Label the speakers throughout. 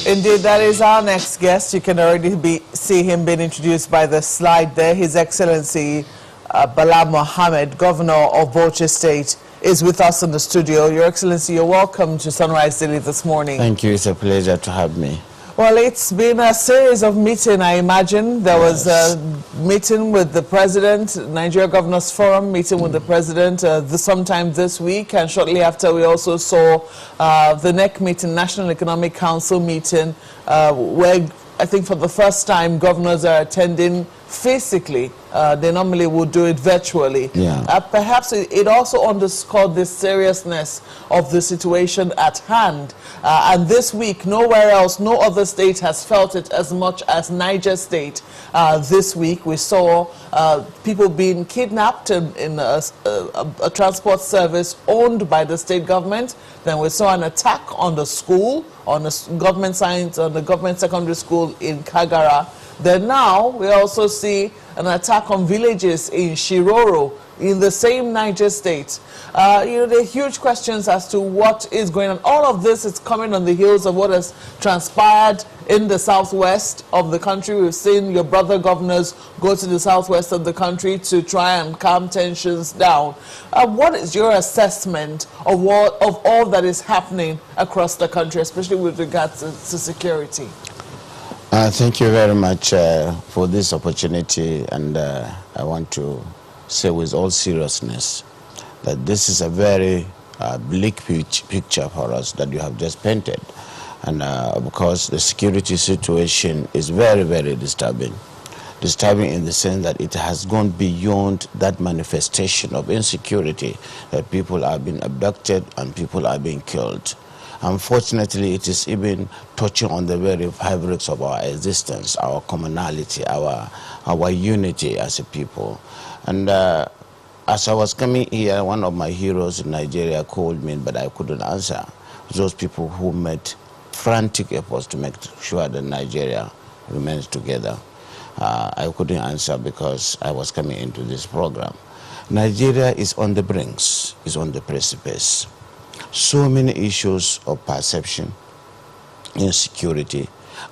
Speaker 1: Indeed, that is our next guest. You can already see him being introduced by the slide there. His Excellency Bala Mohammed, Governor of Bauchi State, is with us in the studio. Your Excellency, you're welcome to Sunrise Daily this morning.
Speaker 2: Thank you. It's a pleasure to have me.
Speaker 1: Well, it's been a series of meetings, I imagine. There was a meeting with the President, Nigeria Governors Forum, meeting with the President sometime this week. And shortly after, we also saw the NEC meeting, National Economic Council meeting, where I think for the first time, governors are attending physically. They normally would do it virtually.
Speaker 2: Yeah.
Speaker 1: Perhaps it also underscored the seriousness of the situation at hand. And this week, nowhere else, no other state has felt it as much as Niger State. This week, we saw people being kidnapped in a transport service owned by the state government. Then we saw an attack on the school, on the government science, on the government secondary school in Kagara. Then now we also see an attack on villages in Shiroro in the same Niger State. There are huge questions as to what is going on. All of this is coming on the heels of what has transpired in the southwest of the country. We've seen your brother governors go to the southwest of the country to try and calm tensions down. What is your assessment of all that is happening across the country, especially with regards to security?
Speaker 2: Thank you very much for this opportunity, and I want to say with all seriousness that this is a very bleak picture for us that you have just painted, and because the security situation is very, very disturbing in the sense that it has gone beyond that manifestation of insecurity that people are being abducted and people are being killed. Unfortunately, it is even touching on the very fabrics of our existence, our commonality, our unity as a people. And as I was coming here, one of my heroes in Nigeria called me, but I couldn't answer. Those people who made frantic efforts to make sure that Nigeria remains together. I couldn't answer because I was coming into this program. Nigeria is on the brinks, is on the precipice. So many issues of perception, insecurity,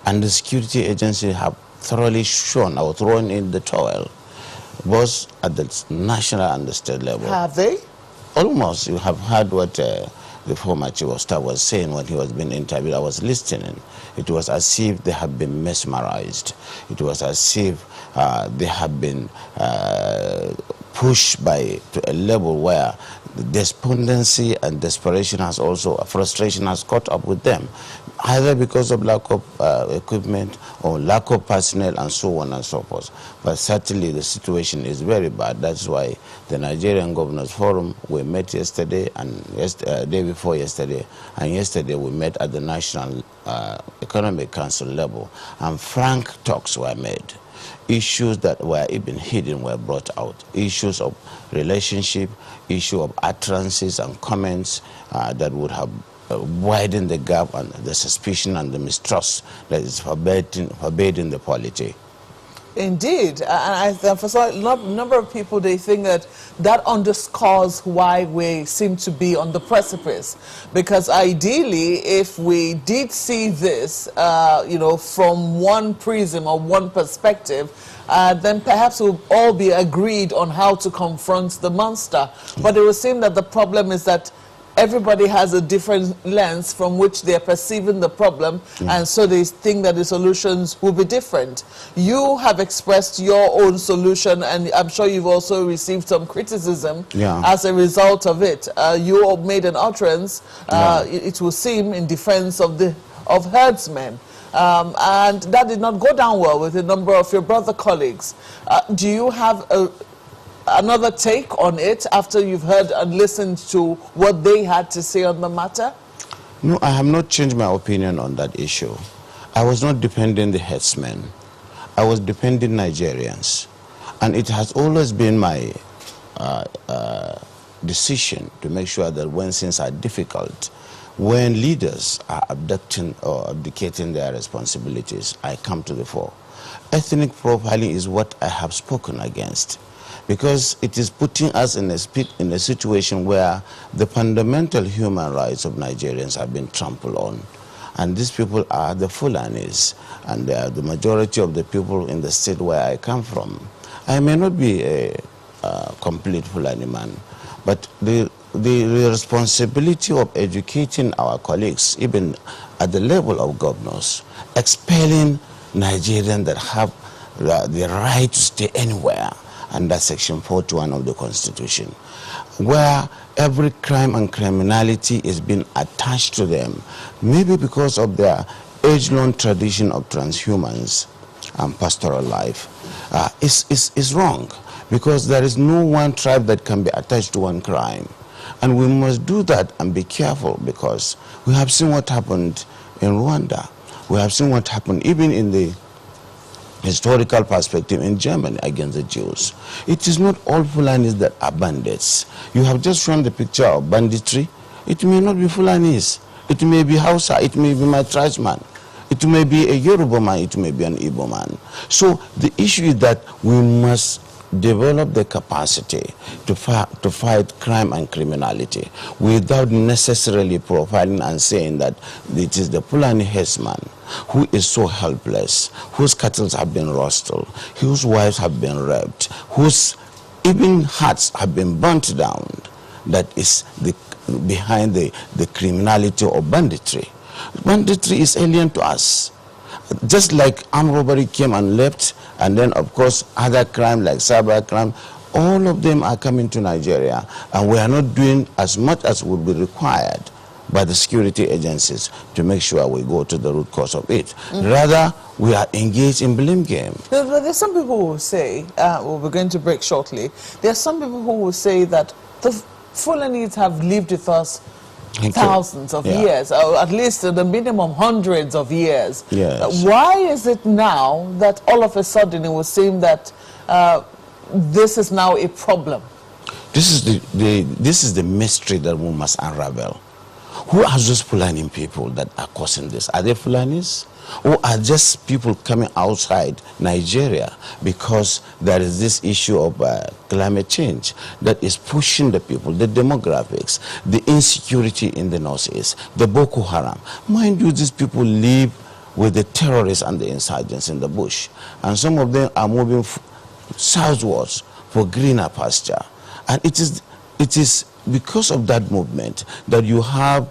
Speaker 2: and the security agency have thoroughly shown or thrown in the towel, both at the national and the state level.
Speaker 1: Have they?
Speaker 2: Almost. You have heard what the former chief of staff was saying when he was being interviewed. I was listening. It was as if they have been mesmerized. It was as if they have been pushed to a level where the despondency and desperation frustration has caught up with them, either because of lack of equipment or lack of personnel and so on and so forth. But certainly the situation is very bad. That's why the Nigerian Governors Forum, we met yesterday and day before yesterday, and yesterday we met at the National Economic Council level, and frank talks were made. Issues that were even hidden were brought out. Issues of relationship, issue of utterances and comments that would have widened the gap and the suspicion and the mistrust that is pervading the polity.
Speaker 1: Indeed, and for a number of people, they think that underscores why we seem to be on the precipice. Because ideally, if we did see this, from one prism or one perspective, then perhaps we'll all be agreed on how to confront the monster. But it would seem that the problem is that everybody has a different lens from which they're perceiving the problem, and so they think that the solutions will be different. You have expressed your own solution, and I'm sure you've also received some criticism as a result of it. You made an utterance, it will seem, in defense of herdsmen. And that did not go down well with a number of your brother colleagues. Do you have another take on it after you've heard and listened to what they had to say on the matter?
Speaker 2: No, I have not changed my opinion on that issue. I was not defending the herdsmen. I was defending Nigerians. And it has always been my decision to make sure that when things are difficult, when leaders are abducting or abdicating their responsibilities, I come to the fore. Ethnic profiling is what I have spoken against, because it is putting us in a situation where the fundamental human rights of Nigerians have been trampled on. And these people are the Fulanis, and they are the majority of the people in the state where I come from. I may not be a complete Fulani man, but the responsibility of educating our colleagues, even at the level of governors, expelling Nigerians that have the right to stay anywhere under Section 41 of the Constitution, where every crime and criminality is being attached to them, maybe because of their age-long tradition of transhumance and pastoral life, is wrong, because there is no one tribe that can be attached to one crime. And we must do that and be careful, because we have seen what happened in Rwanda. We have seen what happened even in the historical perspective in Germany against the Jews. It is not all Fulanis that are bandits. You have just shown the picture of banditry. It may not be Fulanis. It may be Hausa. It may be my tribesman. It may be a Yoruba man. It may be an Igbo man. So the issue is that we must develop the capacity to fight crime and criminality without necessarily profiling and saying that it is the Fulani herdsman who is so helpless, whose cattle have been rustled, whose wives have been raped, whose even huts have been burnt down, that is behind the criminality of banditry. Banditry is alien to us. Just like armed robbery came and left, and then of course other crime like cyber crime, all of them are coming to Nigeria, and we are not doing as much as would be required by the security agencies to make sure we go to the root cause of it. Rather, we are engaged in blame game.
Speaker 1: There's some people who will say, well, we're going to break shortly, there are some people who will say that the Fulanis have lived with us thousands of years, or at least the minimum hundreds of years.
Speaker 2: Yes.
Speaker 1: Why is it now that all of a sudden it would seem that this is now a problem?
Speaker 2: This is the mystery that we must unravel. Who are those Fulani people that are causing this? Are they Fulanis? Or are just people coming outside Nigeria because there is this issue of climate change that is pushing the people, the demographics, the insecurity in the northeast, the Boko Haram. Mind you, these people live with the terrorists and the insurgents in the bush. And some of them are moving southwards for greener pasture. And it is because of that movement that you have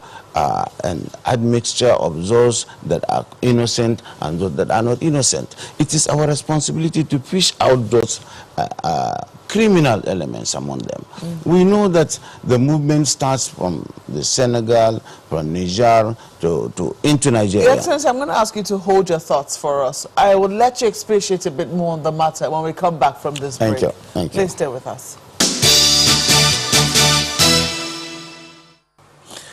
Speaker 2: an admixture of those that are innocent and those that are not innocent. It is our responsibility to fish out those criminal elements among them. We know that the movement starts from the Senegal, from Niger to into Nigeria.
Speaker 1: Your Excellency, I'm going to ask you to hold your thoughts for us. I would let you expatiate a bit more on the matter when we come back from this break.
Speaker 2: Thank you. Thank you.
Speaker 1: Please stay with us.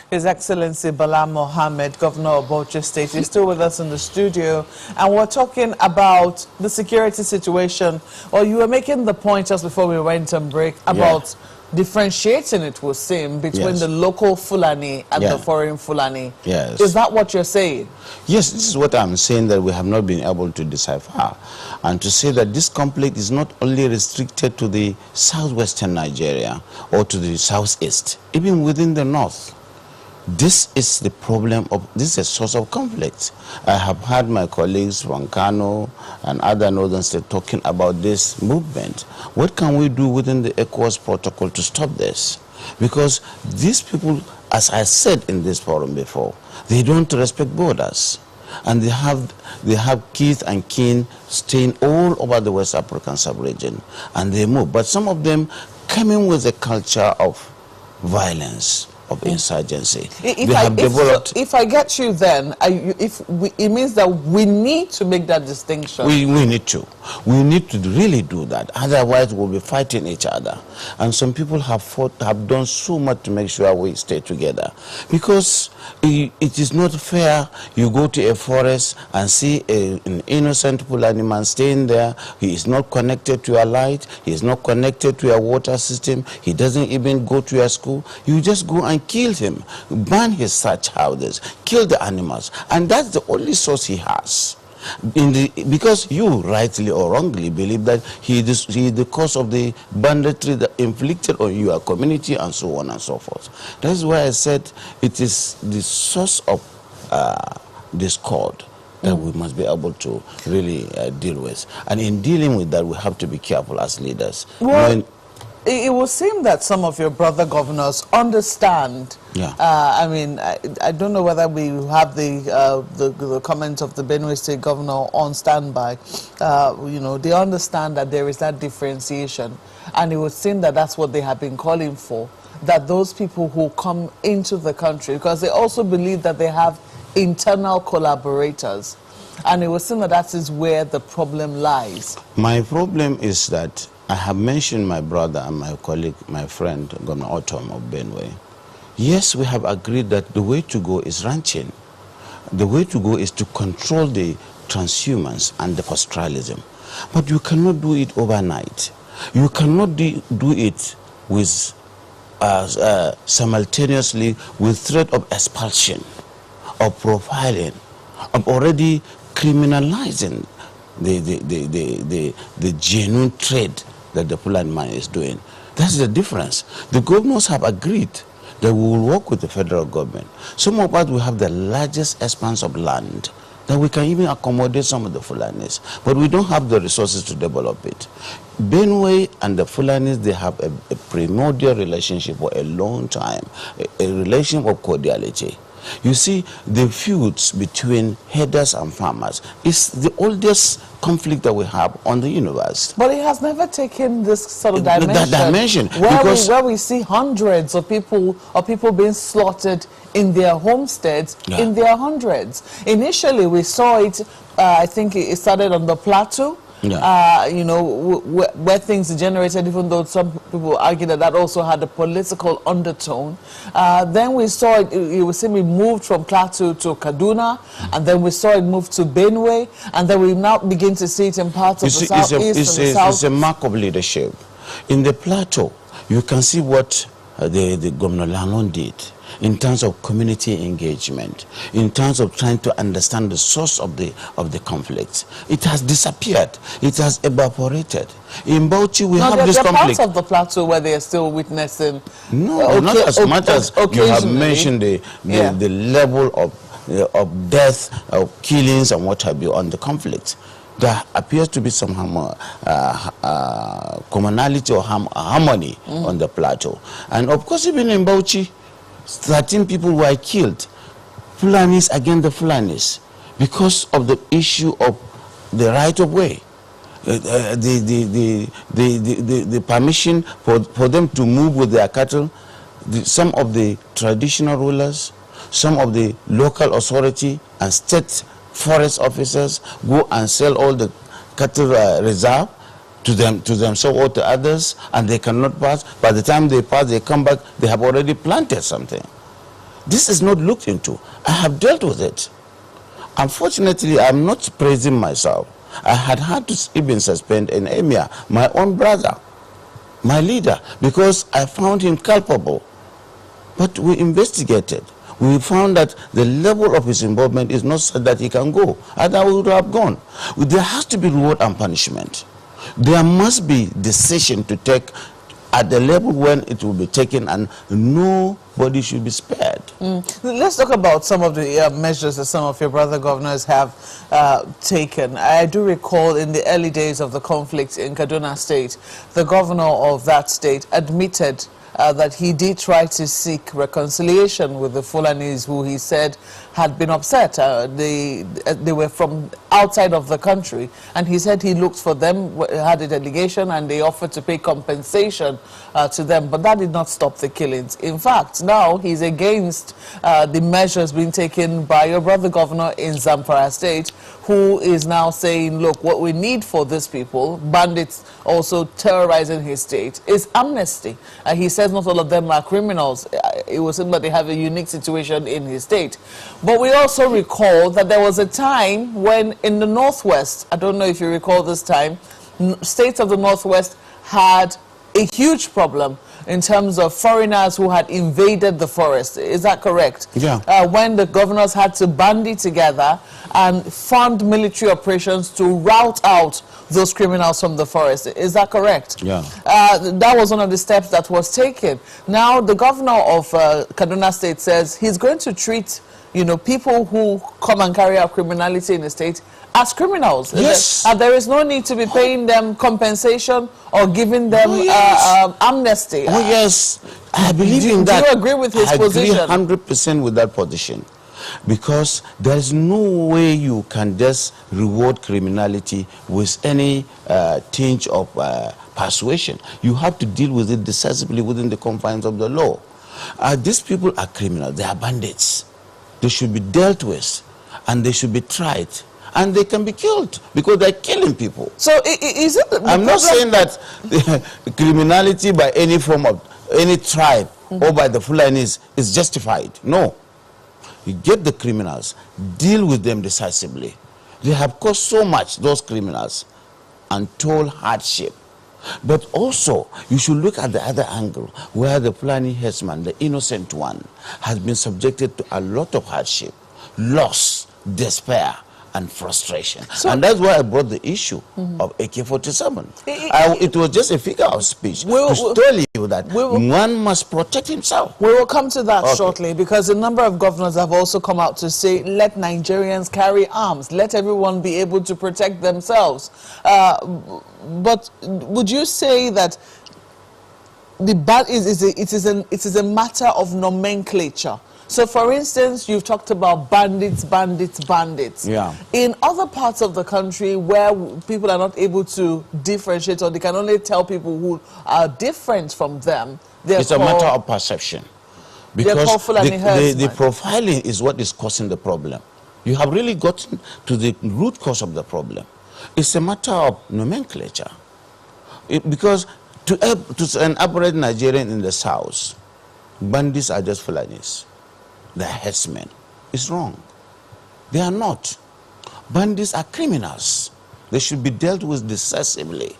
Speaker 1: His Excellency Bala Mohammed, Governor of Bauchi State, is still with us in the studio, and we're talking about the security situation. Well, you were making the point just before we went on break about differentiating, it would seem, between the local Fulani and the foreign Fulani.
Speaker 2: Yes.
Speaker 1: Is that what you're saying?
Speaker 2: Yes, this is what I'm saying, that we have not been able to decipher. And to say that this conflict is not only restricted to the southwestern Nigeria or to the southeast, even within the north. This is the problem of, this is a source of conflict. I have heard my colleagues from Kano and other northern states talking about this movement. What can we do within the ECOWAS protocol to stop this? Because these people, as I said in this forum before, they don't respect borders. And they have kids and kin staying all over the West African sub-region, and they move. But some of them come in with a culture of violence, of insurgency.
Speaker 1: If I get you then, it means that we need to make that distinction.
Speaker 2: We need to. We need to really do that. Otherwise, we'll be fighting each other. And some people have done so much to make sure we stay together. Because it is not fair you go to a forest and see an innocent Fulani man staying there. He is not connected to your light. He is not connected to your water system. He doesn't even go to your school. You just go and kill him, burn his thatch houses, kill the animals. And that's the only source he has. Because you, rightly or wrongly, believe that he is the cause of the banditry that inflicted on your community and so on and so forth. That's why I said it is the source of discord that we must be able to really deal with. And in dealing with that, we have to be careful as leaders.
Speaker 1: Well, it would seem that some of your brother governors understand.
Speaker 2: Yeah.
Speaker 1: I mean, I don't know whether we have the comments of the Benue State governor on standby. You know, they understand that there is that differentiation, and it would seem that that's what they have been calling for. That those people who come into the country, because they also believe that they have internal collaborators, and it would seem that that is where the problem lies.
Speaker 2: My problem is that I have mentioned my brother and my colleague, my friend, Governor Autumn of Benue. Yes, we have agreed that the way to go is ranching. The way to go is to control the transhumance and the pastoralism. But you cannot do it overnight. You cannot do it with simultaneously with threat of expulsion, of profiling, of already criminalizing the genuine trade that the Fulani man is doing. That's the difference. The governors have agreed that we will work with the federal government. Some of us will have the largest expanse of land that we can even accommodate some of the Fulanis, but we don't have the resources to develop it. Benue and the Fulanis, they have a primordial relationship for a long time, a relationship of cordiality. You see, the feuds between herders and farmers is the oldest conflict that we have on the universe.
Speaker 1: But it has never taken this sort of dimension. Where we see hundreds of people being slaughtered in their homesteads, in their hundreds. Initially, we saw it, I think it started on the plateau. Yeah. You know, where things degenerated, even though some people argue that that also had a political undertone. Then we saw it, you would see, we moved from Plateau to Kaduna, and then we saw it move to Benue, and then we now begin to see it in parts of the southeast and the south.
Speaker 2: It's a mark of leadership. In the Plateau, you can see what the Governor Langon did in terms of community engagement, in terms of trying to understand the source of the conflict. It has disappeared. It has evaporated. In Bauchi, we have this conflict.
Speaker 1: There are parts of the plateau where they are still witnessing.
Speaker 2: No, not as much as you have mentioned the level of death, of killings, and what have you on the conflict. There appears to be some commonality or harmony on the plateau. And of course, even in Bauchi, 13 people were killed, Fulanis against the Fulanis, because of the issue of the right of way, the permission for them to move with their cattle. Some of the traditional rulers, some of the local authority and state forest officers go and sell all the cattle reserve to themselves or to others, and they cannot pass. By the time they pass, they come back, they have already planted something. This is not looked into. I have dealt with it. Unfortunately, I'm not praising myself. I had to even suspend an emir, my own brother, my leader, because I found him culpable. But we investigated. We found that the level of his involvement is not such that he can go. Otherwise, we would have gone. There has to be reward and punishment. There must be decision to take at the level when it will be taken, and nobody should be spared.
Speaker 1: Let's talk about some of the measures that some of your brother governors have taken. I do recall in the early days of the conflict in Kaduna State, the governor of that state admitted that he did try to seek reconciliation with the Fulanis, who he said had been upset. They were from outside of the country, and he said he looked for them, had a delegation, and they offered to pay compensation to them, but that did not stop the killings. In fact, now he's against the measures being taken by your brother governor in Zamfara State, who is now saying, look, what we need for these people, bandits also terrorizing his state, is amnesty. He says not all of them are criminals. It was seem that they have a unique situation in his state. But we also recall that there was a time when in the Northwest, I don't know if you recall this time, states of the Northwest had a huge problem in terms of foreigners who had invaded the forest. Is that correct?
Speaker 2: Yeah.
Speaker 1: When the governors had to bandy together and fund military operations to rout out those criminals from the forest. Is that correct?
Speaker 2: Yeah.
Speaker 1: That was one of the steps that was taken. Now, the governor of Kaduna State says he's going to treat you know, people who come and carry out criminality in the state as criminals.
Speaker 2: Yes.
Speaker 1: There is no need to be paying them compensation or giving them amnesty.
Speaker 2: Oh, yes. I believe in that.
Speaker 1: Do you agree with his position?
Speaker 2: I agree 100% with that position. Because there is no way you can just reward criminality with any tinge of persuasion. You have to deal with it decisively within the confines of the law. These people are criminals. They are bandits. They should be dealt with, and they should be tried, and they can be killed because they're killing people.
Speaker 1: So is it?
Speaker 2: I'm not saying that criminality by any form of any tribe or by the Fulanis is justified. No. You get the criminals, deal with them decisively. They have caused so much, those criminals, untold hardship. But also, you should look at the other angle, where the Fulani herdsman, the innocent one, has been subjected to a lot of hardship, loss, despair, and frustration. So, and that's why I brought the issue of AK-47. It was just a figure of speech to tell you that one must protect himself.
Speaker 1: We will come to that shortly, because a number of governors have also come out to say, let Nigerians carry arms, let everyone be able to protect themselves. But would you say that it is a matter of nomenclature? So, for instance, you've talked about bandits.
Speaker 2: Yeah.
Speaker 1: In other parts of the country where people are not able to differentiate, or they can only tell people who are different from them,
Speaker 2: it's a matter of perception. Because the profiling is what is causing the problem. You have really gotten to the root cause of the problem. It's a matter of nomenclature. Because to an average Nigerian in the south, bandits are just Fulanis. They're herdsmen. It's wrong. They are not. Bandits are criminals. They should be dealt with decisively.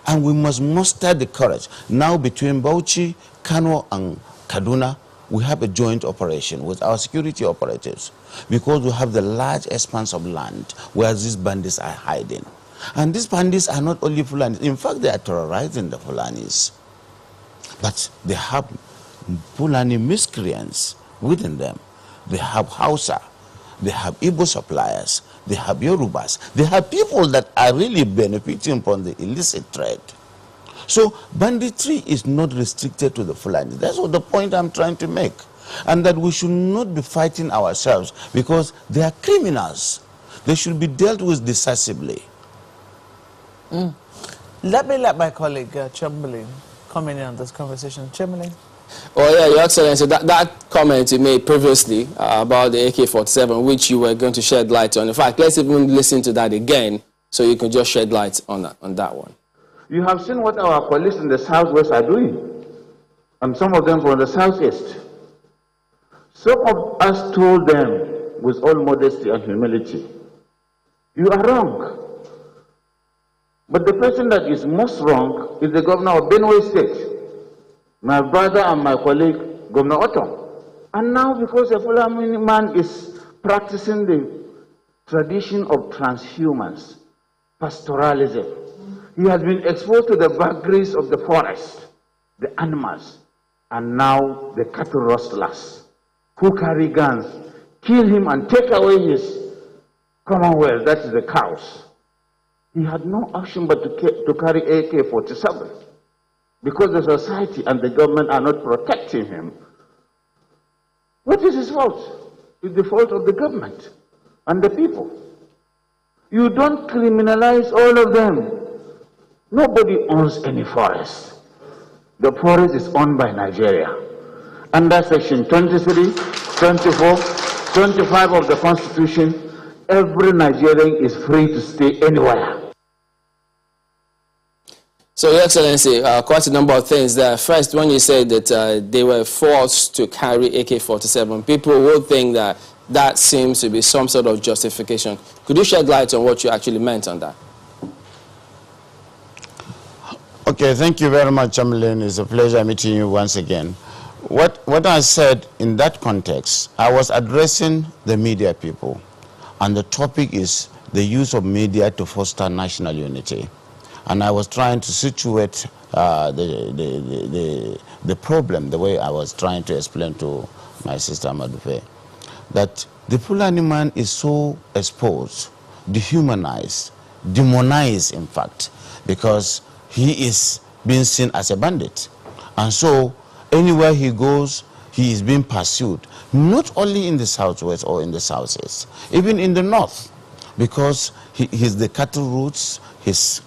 Speaker 2: And we must muster the courage. Now between Bauchi, Kano, and Kaduna, we have a joint operation with our security operatives, because we have the large expanse of land where these bandits are hiding. And these bandits are not only Fulanis. In fact, they are terrorizing the Fulanis. But they have Fulani miscreants within them. They have Hausa, they have Igbo suppliers, they have Yorubas, they have people that are really benefiting from the illicit trade. So banditry is not restricted to the Fulani. That's what the point I'm trying to make. And that we should not be fighting ourselves, because they are criminals. They should be dealt with decisively.
Speaker 1: Let my colleague Chamberlain come in on this conversation. Chamberlain.
Speaker 3: Oh yeah, Your Excellency, that comment you made previously about the AK-47, which you were going to shed light on. In fact, let's even listen to that again, so you can just shed light on that one.
Speaker 4: You have seen what our colleagues in the southwest are doing, and some of them from the southeast. Some of us told them, with all modesty and humility, you are wrong. But the person that is most wrong is the governor of Benue State, my brother and my colleague, Governor Otto. And now, because a Fulani man is practicing the tradition of transhumance, pastoralism, he has been exposed to the vagaries of the forest, the animals, and now the cattle rustlers who carry guns, kill him and take away his commonwealth, that is the cows. He had no option but to carry AK-47. Because the society and the government are not protecting him. What is his fault? It's the fault of the government and the people. You don't criminalize all of them. Nobody owns any forest. The forest is owned by Nigeria. Under Section 23, 24, 25 of the Constitution, every Nigerian is free to stay anywhere.
Speaker 3: So, Your Excellency, quite a number of things there. First, when you said that they were forced to carry AK-47, people would think that that seems to be some sort of justification. Could you shed light on what you actually meant on that?
Speaker 2: Okay, thank you very much, Chamberlain. It's a pleasure meeting you once again. What I said in that context, I was addressing the media people, and the topic is the use of media to foster national unity. And I was trying to situate the problem the way I was trying to explain to my sister Madufe. that the Fulani man is so exposed, dehumanized, demonized, in fact, because he is being seen as a bandit. And so anywhere he goes, he is being pursued, not only in the southwest or in the southeast, even in the north, because he's the cattle routes, his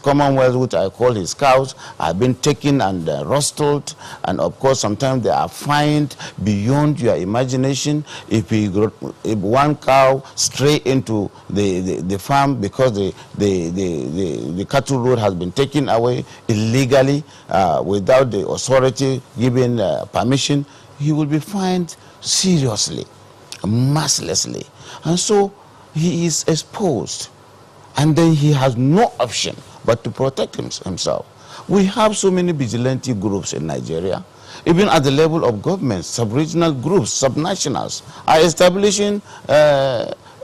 Speaker 2: commonwealth, which I call his cows, have been taken and rustled, and of course sometimes they are fined beyond your imagination. If one cow stray into the farm because the cattle road has been taken away illegally without the authority giving permission, he will be fined seriously, mercilessly, and so he is exposed. And then he has no option but to protect himself. We have so many vigilante groups in Nigeria. Even at the level of government, sub-regional groups, subnationals are establishing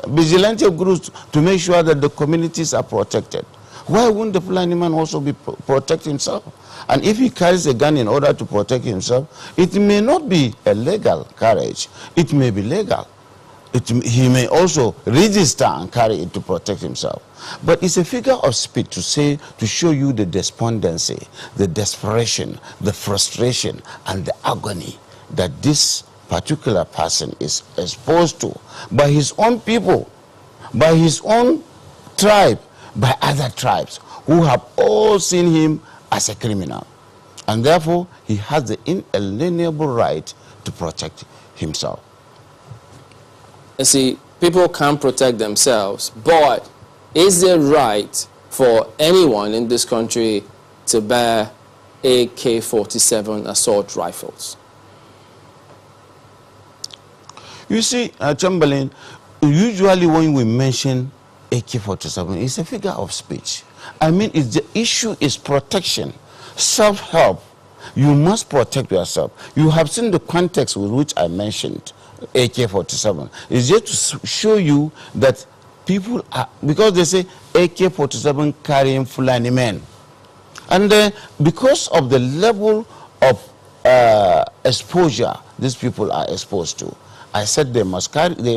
Speaker 2: vigilante groups to make sure that the communities are protected. Why wouldn't the Fulani man also protect himself? And if he carries a gun in order to protect himself, it may not be a legal carriage. It may be legal. He may also register and carry it to protect himself. But it's a figure of speech to show you the despondency, the desperation, the frustration, and the agony that this particular person is exposed to by his own people, by his own tribe, by other tribes who have all seen him as a criminal. And therefore, he has the inalienable right to protect himself.
Speaker 3: You see, people can't protect themselves, but is there right for anyone in this country to bear AK-47 assault rifles?
Speaker 2: You see, Chamberlain, usually when we mention AK-47, it's a figure of speech. I mean, the issue is protection, self-help. You must protect yourself. You have seen the context with which I mentioned AK-47. It's just to show you that people are, because they say AK-47 carrying Fulani men. And because of the level of exposure these people are exposed to, I said they must carry, they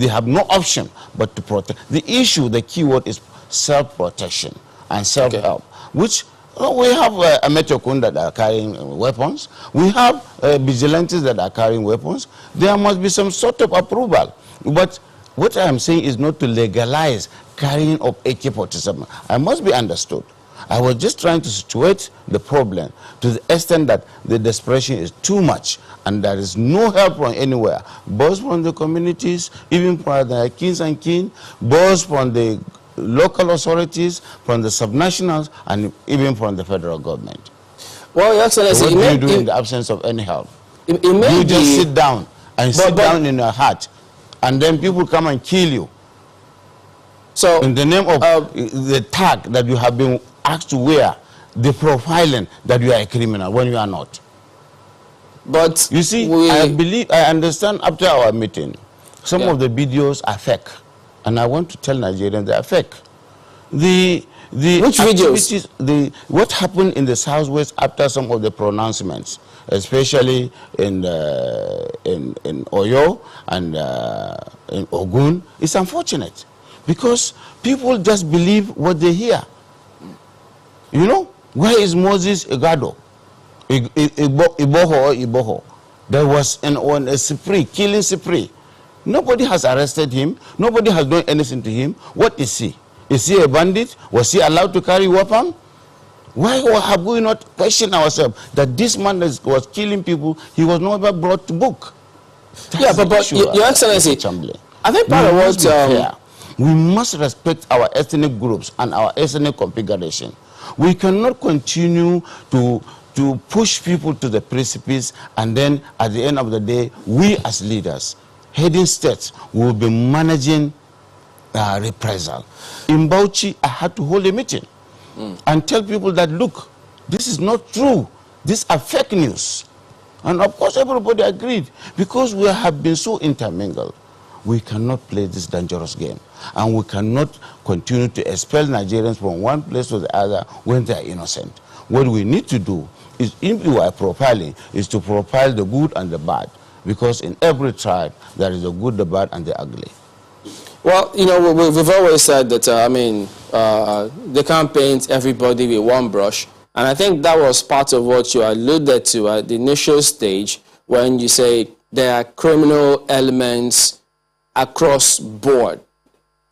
Speaker 2: have no option but to protect. The issue, the key word is self-protection and self-help, which we have Ametokun that are carrying weapons. We have vigilantes that are carrying weapons. There must be some sort of approval. But what I am saying is not to legalize carrying of AK-47. I must be understood. I was just trying to situate the problem to the extent that the desperation is too much and there is no help from anywhere, both from the communities, even from the kings and kin, both from the local authorities, from the subnationals, and even from the federal government.
Speaker 3: Well, Your Excellency,
Speaker 2: so what do you do in the absence of any help?
Speaker 3: You
Speaker 2: just sit down and sit down in your hut, and then people come and kill you. So in the name of the tag that you have been asked to wear, the profiling that you are a criminal when you are not.
Speaker 3: But
Speaker 2: you see, I understand after our meeting, some of the videos are fake. And I want to tell Nigerians they are fake. Which videos? What happened in the southwest after some of the pronouncements, especially in Oyo and in Ogun, is unfortunate because people just believe what they hear. You know, where is Moses Igado? Iboho. There was on a spree, killing spree. Nobody has arrested him. Nobody has done anything to him. What is he? Is he a bandit? Was he allowed to carry a weapon? Why have we not questioned ourselves that this man that was killing people, he was never brought to book?
Speaker 3: But Your Excellency, I think part of what...
Speaker 2: We must respect our ethnic groups and our ethnic configuration. We cannot continue to push people to the precipice, and then at the end of the day, we as leaders, heading states, will be managing reprisal. In Bauchi, I had to hold a meeting and tell people that, look, this is not true. These are fake news. And of course, everybody agreed because we have been so intermingled. We cannot play this dangerous game. And we cannot continue to expel Nigerians from one place to the other when they are innocent. What we need to do is, if you are profiling, is to profile the good and the bad. because in every tribe there is the good, the bad, and the ugly.
Speaker 3: Well, you know, we've always said that, they can't paint everybody with one brush. And I think that was part of what you alluded to at the initial stage when you say there are criminal elements across board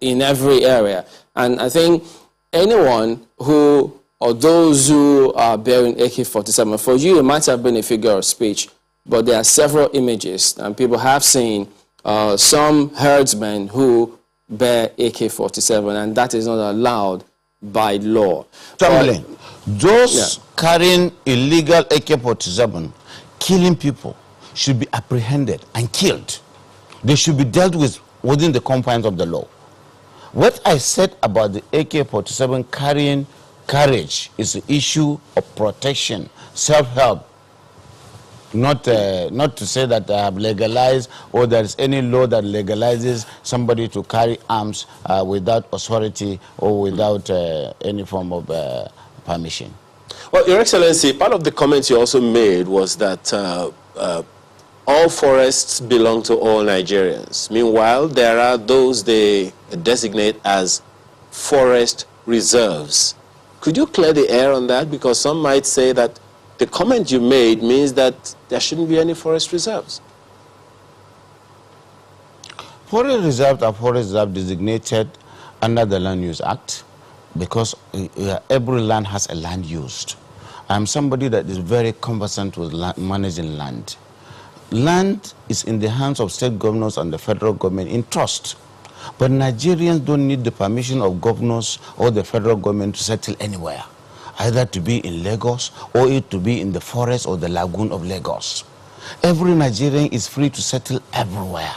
Speaker 3: in every area. And I think anyone who, or those who are bearing AK-47, for you it might have been a figure of speech, but there are several images and people have seen some herdsmen who bear AK-47, and that is not allowed by law.
Speaker 2: Tumbling. Those carrying illegal AK-47, killing people, should be apprehended and killed. They should be dealt with within the confines of the law. What I said about the AK-47 carrying courage is the issue of protection, self-help. Not to say that I have legalized or there is any law that legalizes somebody to carry arms without authority or without any form of permission.
Speaker 5: Well, Your Excellency, part of the comments you also made was that all forests belong to all Nigerians. Meanwhile, there are those they designate as forest reserves. Could you clear the air on that? Because some might say that the comment you made means that there shouldn't be any forest reserves.
Speaker 2: Forest reserves are forest reserves designated under the Land Use Act because every land has a land used. I'm somebody that is very conversant with managing land. Land is in the hands of state governors and the federal government in trust. But Nigerians don't need the permission of governors or the federal government to settle anywhere, either to be in Lagos or it to be in the forest or the lagoon of Lagos. Every Nigerian is free to settle everywhere.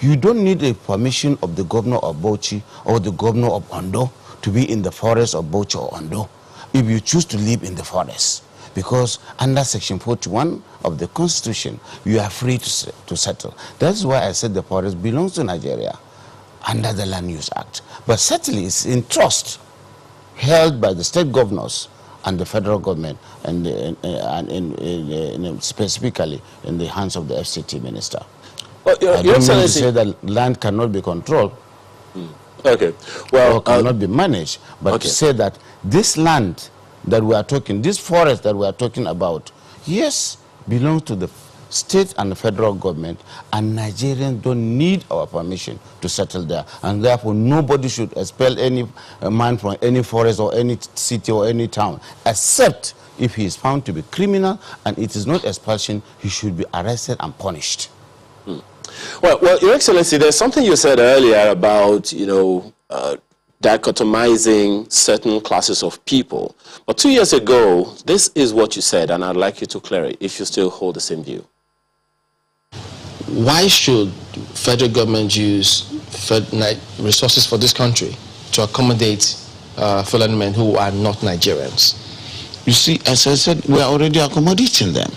Speaker 2: You don't need a permission of the governor of Bauchi or the governor of Ondo to be in the forest of Bauchi or Ondo if you choose to live in the forest. Because under Section 41 of the Constitution, you are free to settle. That's why I said the forest belongs to Nigeria under the Land Use Act. But certainly it's in trust, held by the state governors and the federal government, and specifically in the hands of the FCT minister.
Speaker 5: Well,
Speaker 2: I don't mean to say that land cannot be controlled.
Speaker 5: Okay. Well,
Speaker 2: or cannot be managed, but to say that this land that we are talking, this forest that we are talking about, yes, belongs to the state and the federal government, and Nigerians don't need our permission to settle there, and therefore nobody should expel any man from any forest or any city or any town, except if he is found to be criminal and it is not expulsion, he should be arrested and punished.
Speaker 5: Well, Your Excellency, there's something you said earlier about, dichotomizing certain classes of people. But 2 years ago, this is what you said, and I'd like you to clear it if you still hold the same view.
Speaker 3: Why should federal government use resources for this country to accommodate Fulani men who are not Nigerians?
Speaker 2: You see, as I said, we are already accommodating them.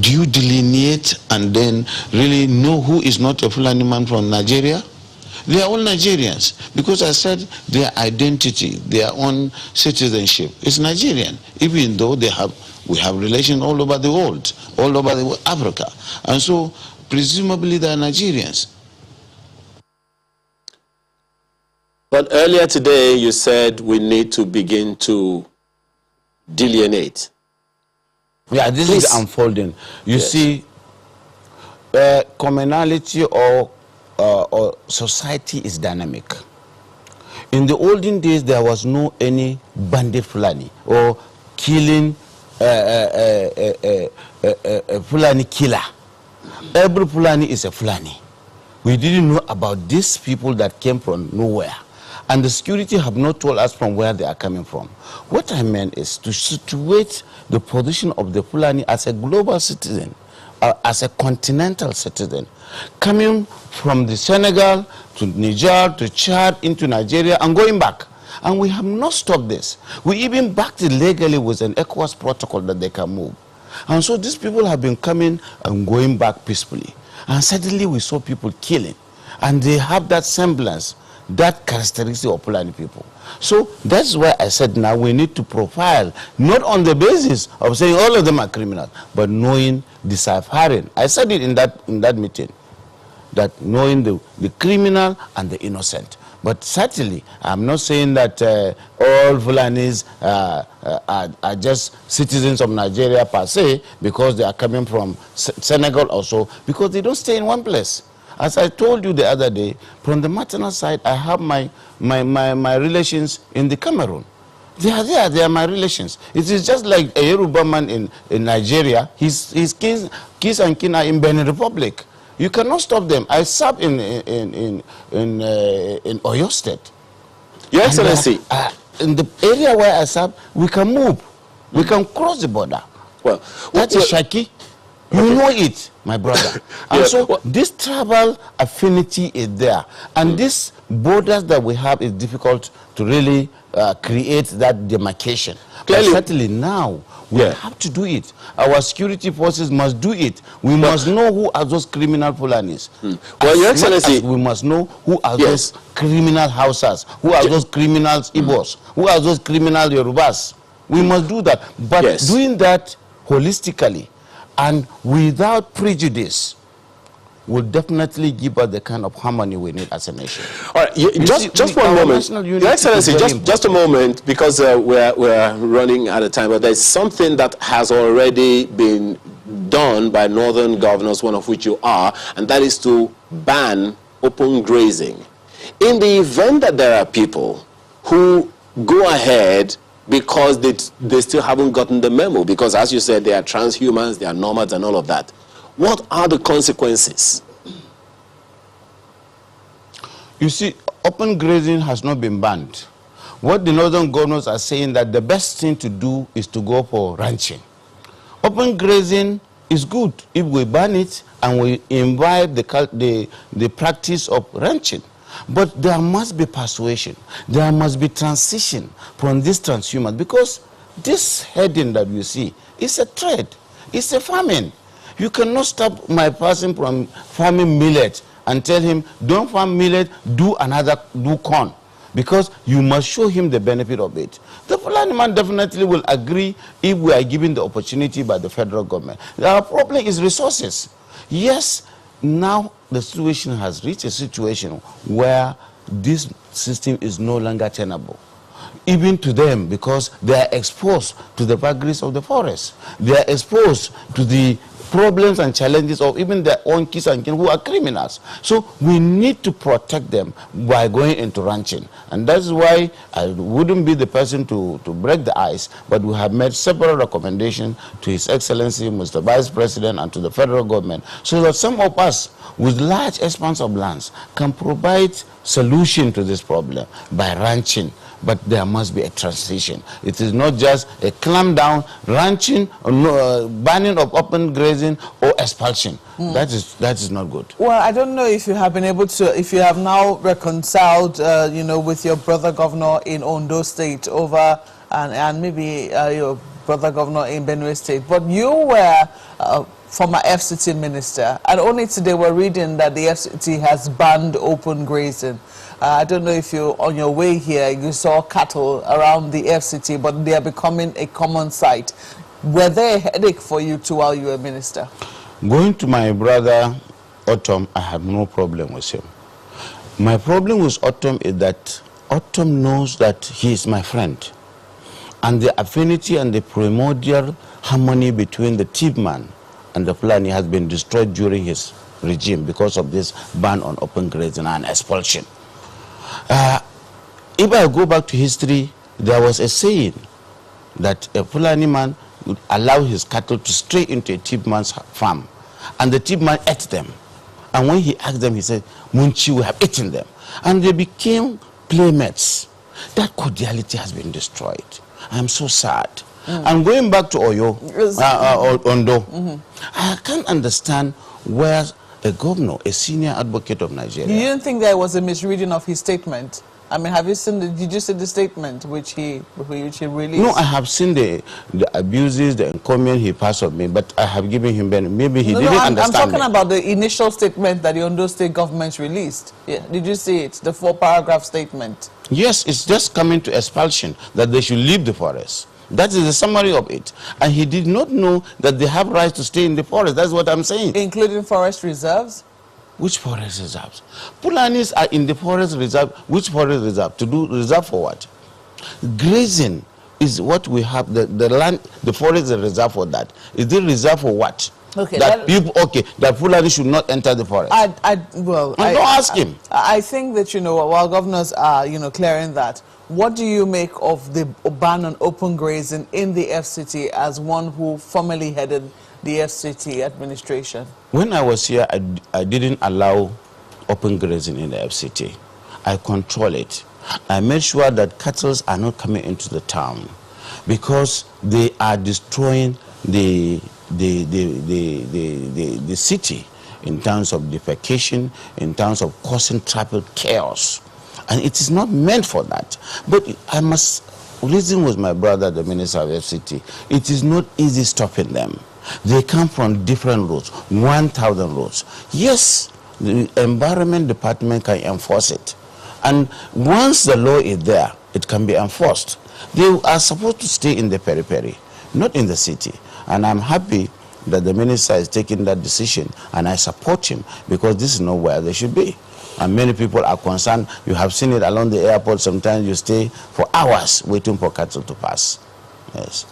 Speaker 2: Do you delineate and then really know who is not a Fulani man from Nigeria? They are all Nigerians, because I said their identity, their own citizenship is Nigerian, even though we have relations all over the world, all over Africa. And so, presumably they are Nigerians.
Speaker 5: But earlier today, you said we need to begin to delineate.
Speaker 2: Yeah, this is unfolding. You see, commonality or society is dynamic. In the olden days, there was no any bandit Fulani or killing Fulani killer. Every Fulani is a Fulani. We didn't know about these people that came from nowhere. And the security have not told us from where they are coming from. What I meant is to situate the position of the Fulani as a global citizen, as a continental citizen, coming from the Senegal to Niger to Chad into Nigeria and going back. And we have not stopped this. We even backed it legally with an ECOWAS protocol that they can move. And so these people have been coming and going back peacefully. And suddenly we saw people killing. And they have that semblance that characteristic of Fulani people. So that's why I said now we need to profile, not on the basis of saying all of them are criminals, but knowing, deciphering. I said it in that meeting, that knowing the criminal and the innocent. But certainly, I'm not saying that all Fulanis are just citizens of Nigeria per se, because they are coming from Senegal also, because they don't stay in one place. As I told you the other day, from the maternal side, I have my relations in the Cameroon. They are there, they are my relations. It is just like a Yoruba man in Nigeria, his kids and kin are in Benin Republic. You cannot stop them. I serve in Oyo State.
Speaker 5: Your Excellency.
Speaker 2: In the area where I serve, we can move. We can cross the border.
Speaker 5: Well,
Speaker 2: that's a Shaki. You know it, my brother. And so this tribal affinity is there. And these borders that we have is difficult to really create that demarcation. Clearly, but certainly now, we have to do it. Our security forces must do it. We must know who are those criminal Fulanis.
Speaker 5: Well, Your Excellency,
Speaker 2: we must know who are those criminal Hausas, who are those criminals Igbos, who are those criminal Yorubas. We must do that. But doing that holistically and without prejudice will definitely give us the kind of harmony we need as a nation.
Speaker 5: All right, just one moment. Your Excellency, just a moment, because we're running out of time, but there's something that has already been done by northern governors, one of which you are, and that is to ban open grazing. In the event that there are people who go ahead because they still haven't gotten the memo, because as you said, they are transhumans, they are nomads and all of that, what are the consequences?
Speaker 2: You see, open grazing has not been banned. What the northern governors are saying that the best thing to do is to go for ranching. Open grazing is good if we ban it and we imbibe the practice of ranching. But there must be persuasion. There must be transition from this transhumance, because this heading that you see is a trade. It's a farming. You cannot stop my person from farming millet and tell him, don't farm millet, do corn, because you must show him the benefit of it. The Fulani man definitely will agree if we are given the opportunity by the federal government. Our problem is resources. Yes, now the situation has reached a situation where this system is no longer tenable, even to them, because they are exposed to the vagaries of the forest. They are exposed to the problems and challenges of even their own kids and kin who are criminals. So we need to protect them by going into ranching. And that's why I wouldn't be the person to break the ice, but we have made several recommendations to His Excellency, Mr. Vice President, and to the federal government, so that some of us with large expanse of lands can provide solution to this problem by ranching. But there must be a transition. It is not just a clamp down, ranching, banning of open grazing, or expulsion. That is not good.
Speaker 1: Well, I don't know if you have been able to, if you have now reconciled, you know, with your brother governor in Ondo State over, and maybe your brother governor in Benue State, but you were former FCT minister, and only today we're reading that the FCT has banned open grazing. I don't know if you, on your way here, you saw cattle around the FCT, but they are becoming a common sight. Were they a headache for you too while you were minister?
Speaker 2: Going to my brother, Autumn, I have no problem with him. My problem with Autumn is that Autumn knows that he is my friend. And the affinity and the primordial harmony between the Tipman and the Fulani has been destroyed during his regime because of this ban on open grazing and expulsion. If I go back to history, there was a saying that a Fulani man would allow his cattle to stray into a Tipman's farm, and the Tipman ate them. And when he asked them, he said, Munchi, we have eaten them. And they became playmates. That cordiality has been destroyed. I'm so sad. And going back to Oyo, Ondo, I can't understand where a governor, a senior advocate of Nigeria.
Speaker 1: You didn't think there was a misreading of his statement? I mean, have you seen did you see the statement which he released?
Speaker 2: No, I have seen the abuses, the encomium he passed on me, but I have given him benefit. Maybe he didn't understand.
Speaker 1: I'm talking about the initial statement that the Ondo State government released. Yeah. Did you see it? The 4-paragraph statement.
Speaker 2: Yes, it's just coming to expulsion, that they should leave the forest. That is the summary of it. And he did not know that they have rights to stay in the forest. That's what I'm saying.
Speaker 1: Including forest reserves?
Speaker 2: Which forest reserves? Fulanis are in the forest reserve. Which forest reserve? To do reserve for what? Grazing is what we have. The land, the forest is reserved for that. Is it reserved for what?
Speaker 1: Okay.
Speaker 2: That Fulani should not enter the forest.
Speaker 1: Don't
Speaker 2: ask him.
Speaker 1: I think that, while governors are, clearing that, what do you make of the ban on open grazing in the FCT as one who formerly headed the FCT administration?
Speaker 2: When I was here, I didn't allow open grazing in the FCT. I control it. I made sure that cattle are not coming into the town because they are destroying the city in terms of defecation, in terms of causing traffic chaos. And it is not meant for that. But I must reason with my brother, the minister of FCT. It is not easy stopping them. They come from different routes, 1,000 routes. Yes, the environment department can enforce it. And once the law is there, it can be enforced. They are supposed to stay in the periphery, not in the city. And I'm happy that the minister is taking that decision, and I support him because this is not where they should be. And many people are concerned. You have seen it along the airport. Sometimes you stay for hours waiting for cattle to pass. Yes.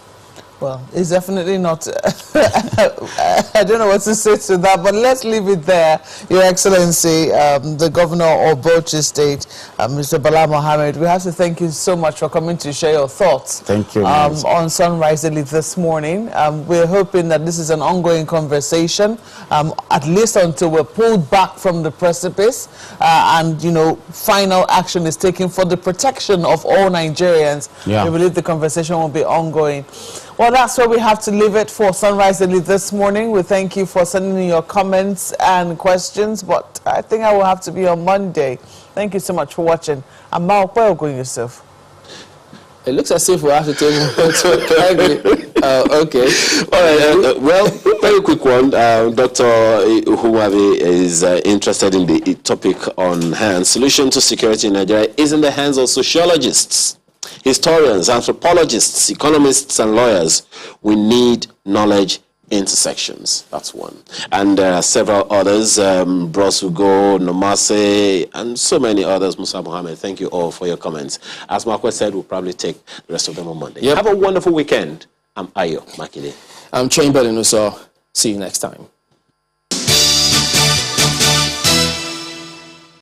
Speaker 1: Well, it's definitely not, I don't know what to say to that, but let's leave it there. Your Excellency, the Governor of Bauchi State, Mr. Bala Mohammed, we have to thank you so much for coming to share your thoughts.
Speaker 2: Thank you.
Speaker 1: On Sunrise Daily this morning. We're hoping that this is an ongoing conversation, at least until we're pulled back from the precipice and, final action is taken for the protection of all Nigerians.
Speaker 2: Yeah.
Speaker 1: We believe the conversation will be ongoing. Well, that's where we have to leave it for Sunrise Daily this morning. We thank you for sending in your comments and questions, but I think I will have to be on Monday. Thank you so much for watching. I'm Mal, where are you going yourself?
Speaker 3: It looks as if we have to take okay.
Speaker 5: All right. Well, very quick one. Dr. Uhumavi is interested in the topic on hand. Solution to security in Nigeria is in the hands of sociologists, historians, anthropologists, economists, and lawyers. We need knowledge intersections. That's one. And there are several others, Brosugo, Nomase, and so many others. Musa Mohammed, thank you all for your comments. As Marquez said, we'll probably take the rest of them on Monday.
Speaker 3: Yep.
Speaker 5: Have a wonderful weekend. I'm Ayo Makide.
Speaker 3: I'm Chamberlain Uso. See you next time.